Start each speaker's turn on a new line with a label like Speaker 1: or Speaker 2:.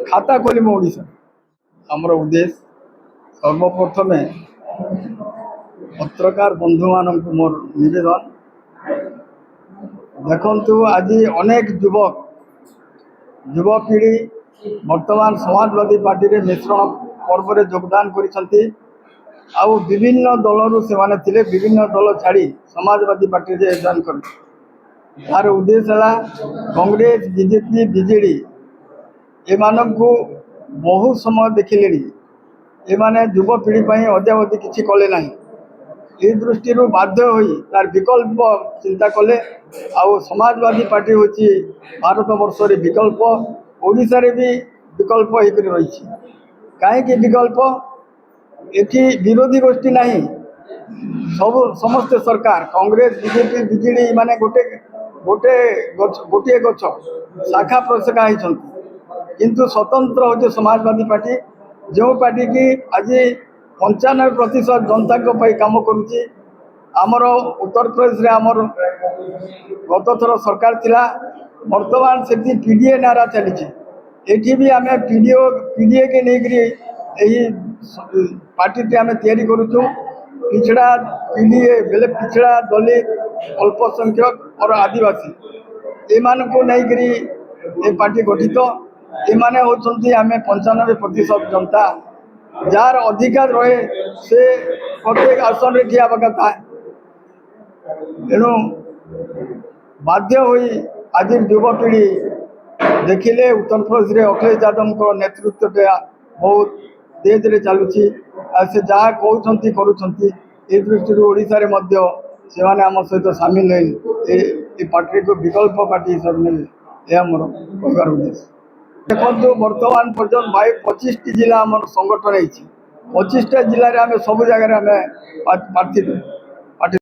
Speaker 1: खाता खोलमु ओडिशा आमर उद्देश्य सर्वप्रथमे पत्रकार बंधु मान मोर निवेदन देखु आज अनेक युवपीढ़ी वर्तमान समाजवादी पार्टी रे मिश्रण पर्व में योगदान करिसंती आउ विभिन्न दलरू से विभिन्न दल छाड़ी समाजवादी पार्टी रे जॉइन कर तार उद्देश्य है कांग्रेस बीजेपी बीजेडी एमानंकु बहुत समय देखिले एमाने युवपीढ़ी अद्यावधि किसी कले ना ये दृष्टि बाध्य होई तार विकल्प चिंता कले आउ समाजवादी पार्टी होची भारत वर्ष रे विकल्प ओडिशा रे भी विकल्प होकर रही कहीं विकल्प एटी विरोधी गोष्ठी नहीं सब समस्त सरकार कांग्रेस बीजेपी बीजेडी माने गोटे गोटे गोटे गछ शाखा प्रशाखा होती किंतु स्वतंत्र हो समाजवादी पार्टी जो पार्टी की आज 95% जनता काम करुच्ची आमर उत्तर प्रदेश रे आमर गत थर सरकार थिला वर्तमान से पीडीए नारा चली एठी भी आम पीडीए के नहीं पार्टी टी आम तैयारी करुचु पिछड़ा पीडीए बेले पिछड़ा दलित अल्पसंख्यक और आदिवासी एमान को नहीं पार्टी गठित एमाने होचंती आम 95% जनता जार अधिकार रहे से प्रत्येक आसन रे ठिया कथा तेणु बाध्य होई आज युवपीढ़ी देखिले उत्तर प्रदेश रे अखिलेश यादव नेतृत्व बहुत तेज रे चलुची से जहाँ कहते करुँच ये दृष्टि ओडिशा रे मध्य से आम सहित सामिल नहीं पार्टी को विकल्प पार्टी हिसाब से यह मोर कहबार उद्देश्य देखो बर्तमान पर्यटन 25 टी जिला आम संगठन 25टा जिले में सब जगह प्रार्थी